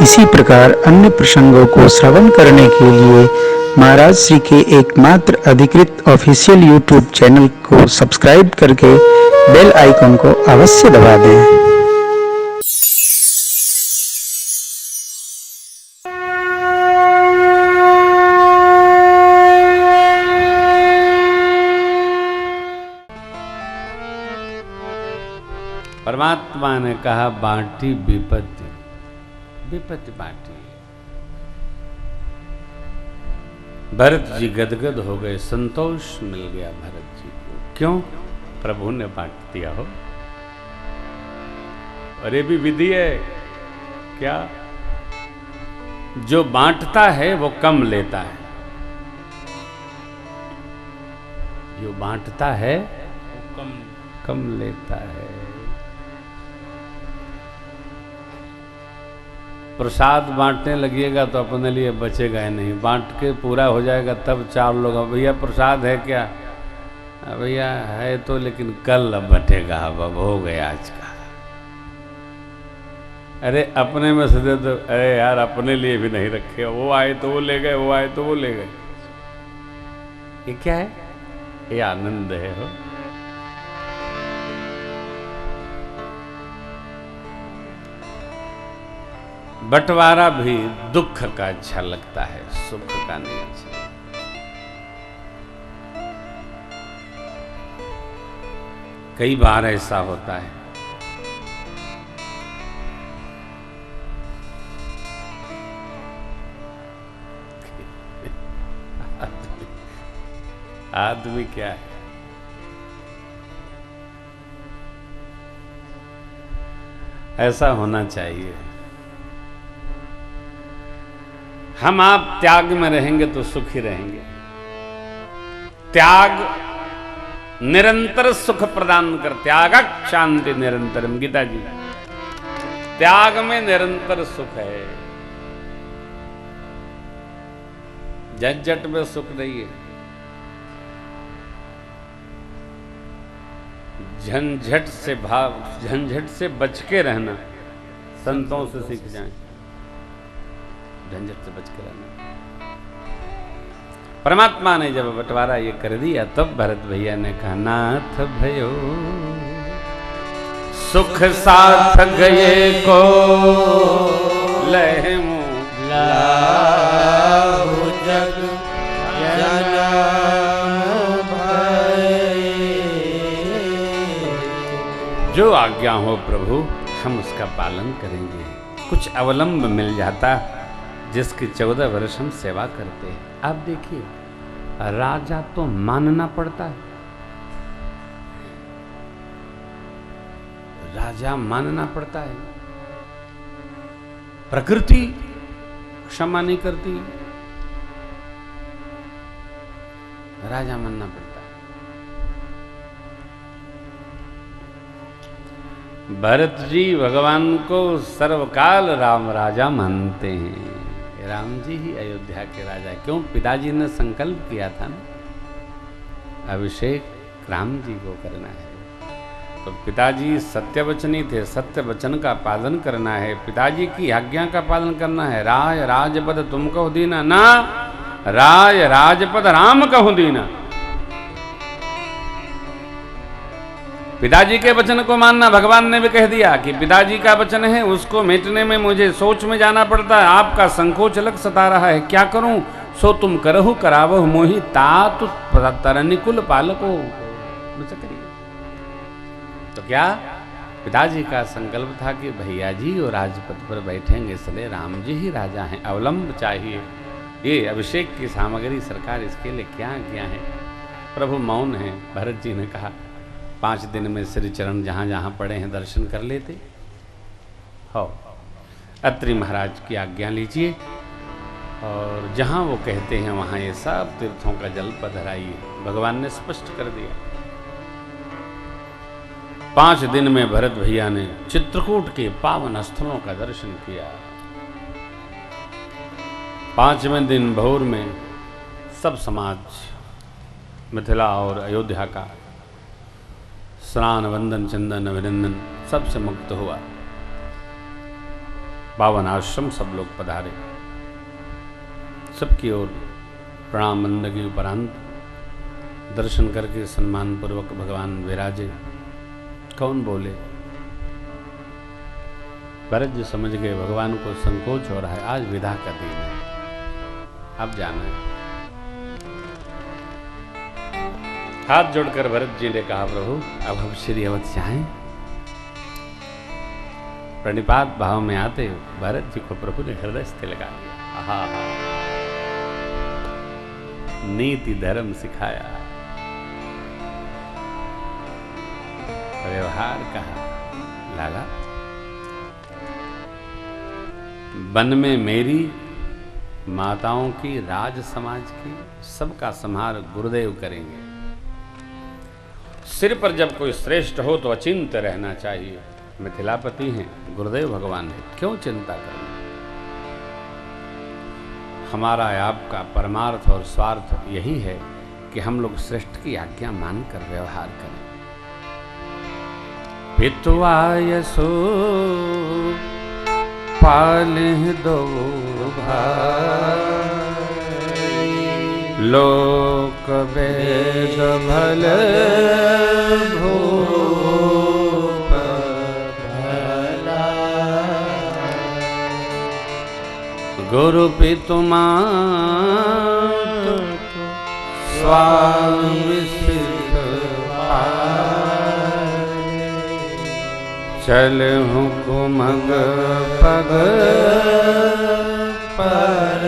इसी प्रकार अन्य प्रसंगों को श्रवण करने के लिए महाराज श्री के एकमात्र अधिकृत ऑफिशियल यूट्यूब चैनल को सब्सक्राइब करके बेल आइकन को अवश्य दबा दें। परमात्मा ने कहा बांटी विपत्ति, विपत्ति बांटी। भरत जी गदगद हो गए, संतोष मिल गया भरत जी को। क्यों? प्रभु ने बांट दिया हो। अरे भी विधि है क्या? जो बांटता है वो कम लेता है, जो बांटता है वो कम लेता है। प्रसाद बांटने लगिएगा तो अपने लिए बचेगा ही नहीं, बांट के पूरा हो जाएगा तब चार लोग, भैया प्रसाद है क्या? भैया है तो, लेकिन कल अब बटेगा, अब हो गया आज का। अरे अपने में से दे दो, अरे यार अपने लिए भी नहीं रखे, वो आए तो वो ले गए, वो आए तो वो ले गए। ये क्या है? ये आनंद है हो। बंटवारा भी दुख का अच्छा लगता है, सुख का नहीं अच्छा। कई बार ऐसा होता है, आदमी क्या है, ऐसा होना चाहिए। हम आप त्याग में रहेंगे तो सुखी रहेंगे। त्याग निरंतर सुख प्रदान कर, त्याग शांति निरंतरम, गीता जी। त्याग में निरंतर सुख है, झंझट में सुख नहीं है। झंझट से बच के रहना संतों से सीख जाएं, झंझट से बच के रहना। परमात्मा ने जब बंटवारा ये कर दिया तब भरत भैया ने कहा नाथ भयो सुख साथ गए को लहमु लाहु जग जनम भय। जो आज्ञा हो प्रभु हम उसका पालन करेंगे। कुछ अवलंब मिल जाता जिसकी 14 वर्ष हम सेवा करते हैं। आप देखिए, राजा तो मानना पड़ता है, राजा मानना पड़ता है। प्रकृति क्षमा नहीं करती, राजा मानना पड़ता है। भरत जी भगवान को सर्वकाल राम राजा मानते हैं। राम जी ही अयोध्या के राजा। क्यों? पिताजी ने संकल्प किया था ना, अभिषेक राम जी को करना है। तो पिताजी सत्यवचनी थे, सत्य वचन का पालन करना है, पिताजी की आज्ञा का पालन करना है। राय राजपद तुम कहो दीना ना, राय राजपद राम कहो दीना। पिताजी के वचन को मानना, भगवान ने भी कह दिया कि पिताजी का वचन है, उसको मेटने में मुझे सोच में जाना पड़ता है। आपका संकोच अलग सता रहा है, क्या करूं? सो तुम करहु करावहु मोहि तातु तरनिकुल पालको। मुझसे करिए। तो क्या पिताजी का संकल्प था कि भैया जी और राजपद पर बैठेंगे, इसलिए राम जी ही राजा हैं। अवलंब चाहिए। ये अभिषेक की सामग्री सरकार इसके लिए क्या किया है? प्रभु मौन है। भरत जी ने कहा 5 दिन में श्री चरण जहाँ जहाँ पड़े हैं दर्शन कर लेते हो। अत्रि महाराज की आज्ञा लीजिए और जहाँ वो कहते हैं वहाँ ये सब तीर्थों का जल पधराइए। भगवान ने स्पष्ट कर दिया। 5 दिन में भरत भैया ने चित्रकूट के पावन स्थलों का दर्शन किया। 5वें दिन भोर में सब समाज मिथिला और अयोध्या का स्नान वंदन चंदन अभिनंदन सबसे मुक्त हुआ। पावन आश्रम सब लोग पधारे। सबकी ओर प्रणाम बंदगी उपरांत दर्शन करके सम्मान पूर्वक भगवान विराजे। कौन बोले? भरत जी समझ गए भगवान को संकोच हो रहा है, आज विदा का दिन है, अब जाना है। हाथ जोड़कर भरत जी ने कहा, प्रभु अब हम श्री अवध जाएं। प्रणिपात भाव में आते भरत जी को प्रभु ने हृदय से लगा दिया। आहा, नीति धर्म सिखाया, व्यवहार कहा। लाला, वन में मेरी, माताओं की, राज समाज की, सबका संहार गुरुदेव करेंगे। सिर पर जब कोई श्रेष्ठ हो तो अचिंत रहना चाहिए। मिथिलापति हैं, गुरुदेव भगवान है, क्यों चिंता करना? हमारा आपका परमार्थ और स्वार्थ यही है कि हम लोग श्रेष्ठ की आज्ञा मानकर व्यवहार करें। पितुआ यसो पाले दो भाई, लोक वेद भल भूप भला, गुरु पितु मातु स्वामी सिद्ध चल हुकुमग पग पर।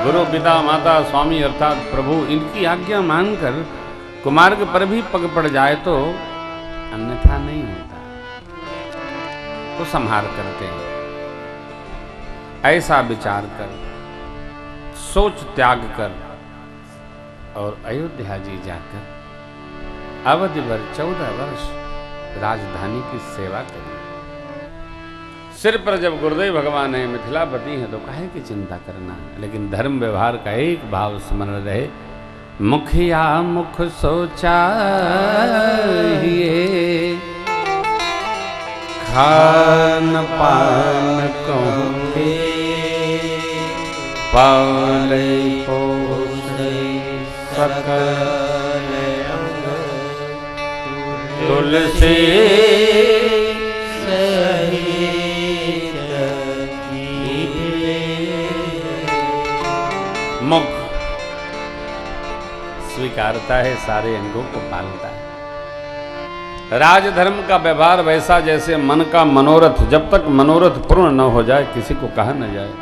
गुरु पिता माता स्वामी अर्थात प्रभु, इनकी आज्ञा मानकर कुमार्ग पर भी पग पड़ जाए तो अन्यथा नहीं होता, तो संहार करते हैं। ऐसा विचार कर, सोच त्याग कर और अयोध्या जी जाकर अवधि भर 14 वर्ष राजधानी की सेवा करी। सिर पर जब गुरुदेव भगवान है, मिथिलापति हैं, तो काहे की चिंता करना। लेकिन धर्म व्यवहार का एक भाव स्मरण रहे, मुखिया मुख सोचाहिए, खान पान कहूँ पाले पोसे सकल अंग, तुलसी मुख स्वीकारता है, सारे अंगों को पालता है। राजधर्म का व्यवहार वैसा जैसे मन का मनोरथ, जब तक मनोरथ पूर्ण न हो जाए किसी को कहा न जाए।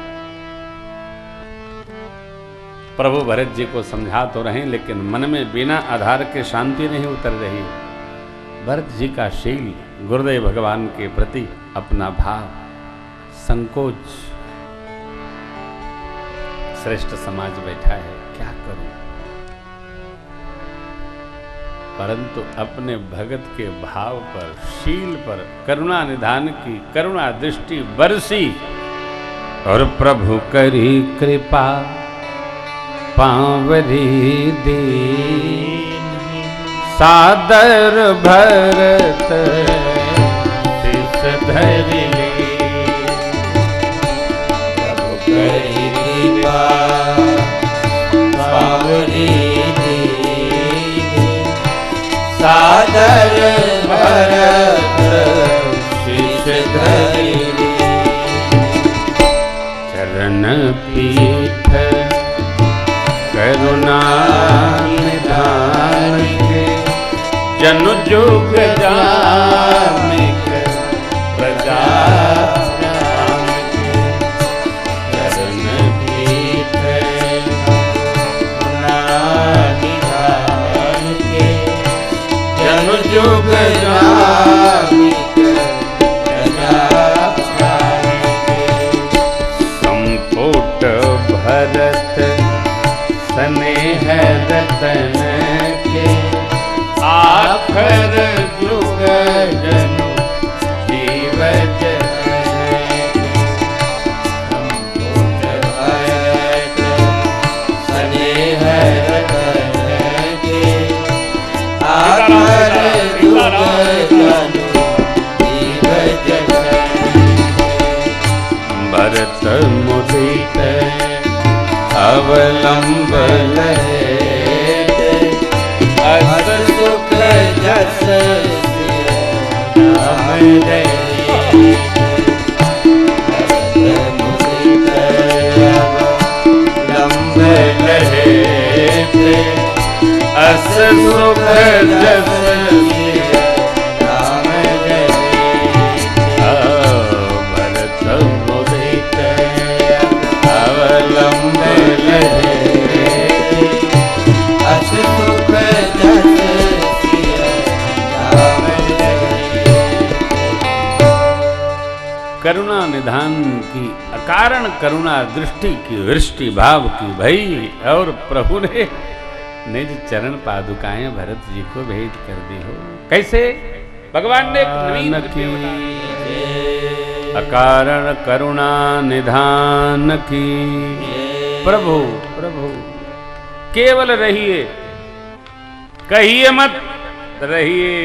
प्रभु भरत जी को समझा तो रहे, लेकिन मन में बिना आधार के शांति नहीं उतर रही। भरत जी का शील, गुरुदेव भगवान के प्रति अपना भाव, संकोच, श्रेष्ठ समाज बैठा है, क्या करूं? परंतु अपने भगत के भाव पर, शील पर करुणा निधान की करुणा दृष्टि बरसी और प्रभु करी कृपा पावरी दीन, सादर भरत शिष धरि ले, प्रभु करी कृपा पावरी दीन, सादर भरत शिष धरि ले, चरण पीठ करुणा निधान के, जनु जुग जानिक प्रजा प्राण के, चरण पीठ करुणा निधान के, जनु जुग जानिक प्रजा प्राण के, संपुट भरत स्नेह रतन के, आखर जुग जन मुदित अवलंब लहेत अस सुख जस राम रहित मुदित अवलंब लहेत अस सुख जस राम रहित भरत मुदित अवलंब लहेत अस सुख जस राम रहित। करुणा निधान की अकारण करुणा दृष्टि की वृष्टि भाव की भई और प्रभु ने निज चरण पादुकाएं भरत जी को भेंट कर दी हो। कैसे? भगवान ने नवीन की अकारण करुणा निधान की प्रभु प्रभु केवल रहिए, कहिए मत रहिए,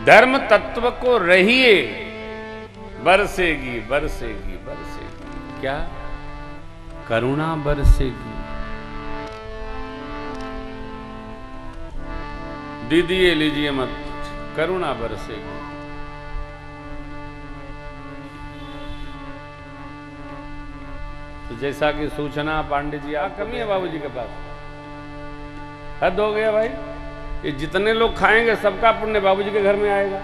धर्म तत्व को रहिए, बरसेगी बरसेगी बरसेगी। क्या? करुणा बरसेगी। दीजिए लीजिए मत, करुणा बरसेगी। तो जैसा कि सूचना पांडे जी आ कमी है बाबूजी के पास, हद हो गया भाई। ये जितने लोग खाएंगे सबका पुण्य बाबूजी के घर में आएगा।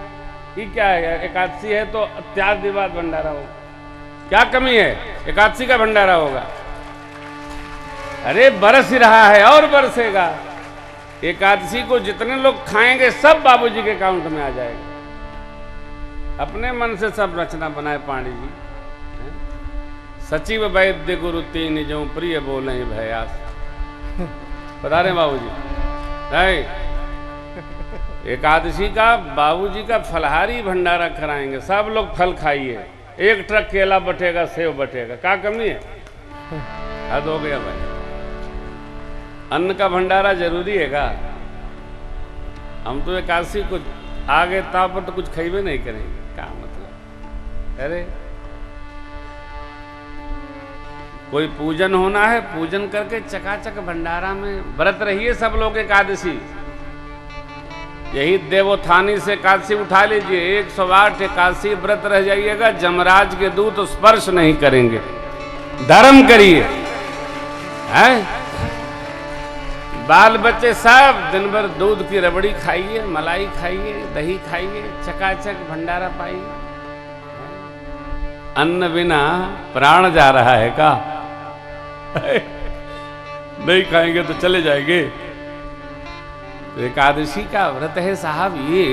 ये क्या है? एकादशी है तो त्याग दिवाद भंडारा होगा। क्या कमी है? एकादशी का भंडारा होगा। अरे बरस ही रहा है और बरसेगा। एकादशी को जितने लोग खाएंगे सब बाबूजी के अकाउंट में आ जाएगा। अपने मन से सब रचना बनाए पांडे जी। सचिव वैद्य गुरु तीन जो प्रिय बोले भयास। बता रहे बाबूजी नहीं, एकादशी का बाबूजी का फलहारी भंडारा कराएंगे। सब लोग फल खाइए, एक ट्रक केला बटेगा, सेव बटेगा। क्या कमी है? हद हो गया भाई। अन्न का भंडारा जरूरी है का? हम तो एकादशी को आगे ताप पर तो कुछ खाइबे नहीं करेंगे। क्या मतलब? अरे कोई पूजन होना है, पूजन करके चकाचक भंडारा में व्रत रहिए सब लोग। एकादशी यही देवोत्थानी से एकादशी उठा लीजिए, 108 एकादशी व्रत रह जाइएगा। जमराज के दूत स्पर्श नहीं करेंगे। धर्म करिए, हैं? बाल बच्चे सब दिन भर दूध की रबड़ी खाइए, मलाई खाइए, दही खाइए, चकाचक भंडारा पाइए। अन्न बिना प्राण जा रहा है का? नहीं खाएंगे तो चले जाएंगे। तो एकादशी का व्रत है साहब। ये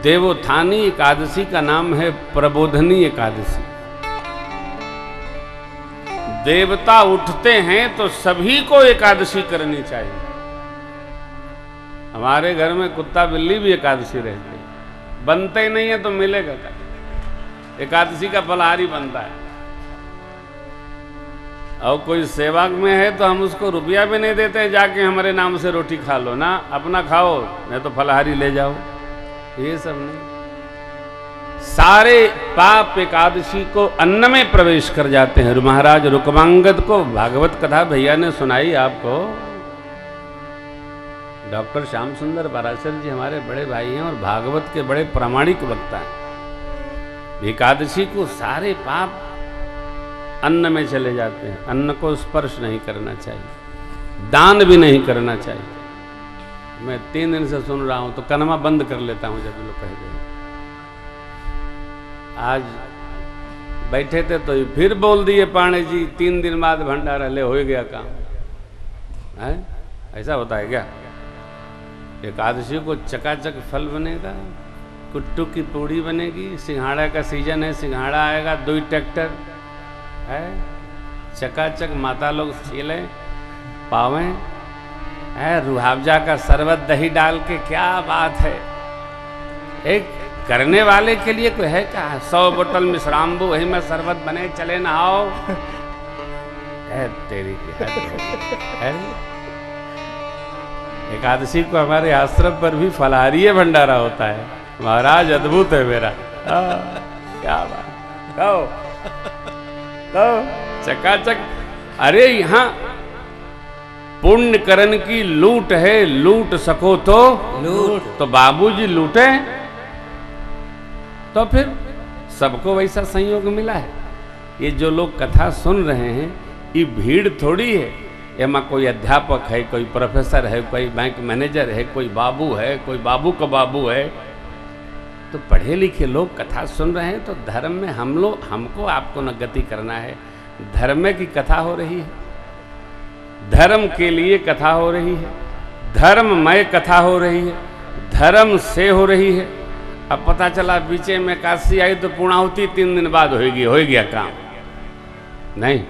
देवोत्थानी एकादशी का नाम है प्रबोधनी एकादशी। देवता उठते हैं तो सभी को एकादशी करनी चाहिए। हमारे घर में कुत्ता बिल्ली भी एकादशी रहते हैं। बनते ही नहीं है तो मिलेगा क्या? एकादशी का फलहारी बनता है। और कोई सेवा में है तो हम उसको रुपया भी नहीं देते हैं, जाके हमारे नाम से रोटी खा लो ना, अपना खाओ, नहीं तो फलहारी ले जाओ। ये सब नहीं। सारे पाप एकादशी को अन्न में प्रवेश कर जाते हैं। महाराज रुक्मांगद को भागवत कथा भैया ने सुनाई आपको। डॉक्टर श्याम सुंदर पाराशर जी हमारे बड़े भाई हैं और भागवत के बड़े प्रामाणिक वक्ता हैं। एकादशी को सारे पाप अन्न में चले जाते हैं। अन्न को स्पर्श नहीं करना चाहिए, दान भी नहीं करना चाहिए। मैं 3 दिन से सुन रहा हूं तो कनमा बंद कर लेता हूं जब लोग कह दें। आज बैठे थे तो फिर बोल दिए पांडे जी 3 दिन बाद भंडारा ले, हो गया काम है। ऐसा होता है क्या? एकादशी को चकाचक फल बनेगा, कुट्टू की पूड़ी बनेगी, सिंघाड़ा का सीजन है, सिंघाड़ा आएगा, 2 ट्रैक्टर है, चकाचक माता लोग छीलें पावें है, रूहावजा का शरबत दही डाल के। क्या बात है! एक करने वाले के लिए कोई है क्या? 100 बोतल मिश्राम्बू वही में शरबत बने, चले नहाओ। है तेरी की है। एकादशी को हमारे आश्रम पर भी फलहारी भंडारा होता है। महाराज अद्भुत है मेरा। क्या बात! कहो चकाचक। अरे यहाँ पुण्य करण की लूट है, लूट सको तो लूट। तो बाबूजी लूटे तो फिर सबको वैसा संयोग मिला है। ये जो लोग कथा सुन रहे हैं ये भीड़ थोड़ी है। एमा कोई अध्यापक है, कोई प्रोफेसर है, कोई बैंक मैनेजर है, कोई बाबू है, कोई बाबू का बाबू है। तो पढ़े लिखे लोग कथा सुन रहे हैं। तो धर्म में हमको आपको न गति करना है। धर्म की कथा हो रही है, धर्म के लिए कथा हो रही है, धर्ममय कथा हो रही है, धर्म से हो रही है। अब पता चला बीचे में काशी आई तो पूर्णाहुति 3 दिन बाद होगी, हो गया काम नहीं।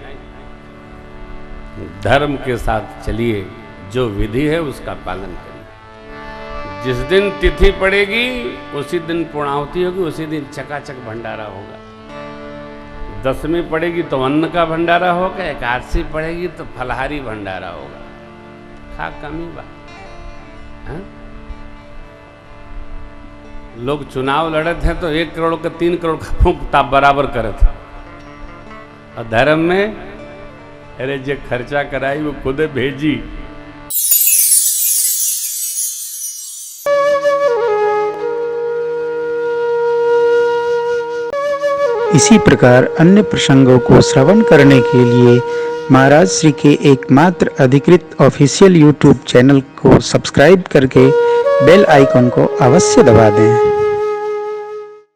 धर्म के साथ चलिए, जो विधि है उसका पालन करिए। जिस दिन तिथि पड़ेगी उसी दिन पूर्णाहुति होगी, उसी दिन चकाचक भंडारा होगा। दशमी पड़ेगी तो अन्न का भंडारा होगा, एकादशी पड़ेगी तो फलहारी भंडारा होगा। खा कमी बात। लोग चुनाव लड़े थे तो 1 करोड़ का 3 करोड़ का फूंक बराबर करे थे। और धर्म में अरे जे खर्चा कराई वो खुद भेजी। इसी प्रकार अन्य प्रसंगों को श्रवण करने के लिए महाराज श्री के एकमात्र अधिकृत ऑफिशियल यूट्यूब चैनल को सब्सक्राइब करके बेल आइकन को अवश्य दबा दें।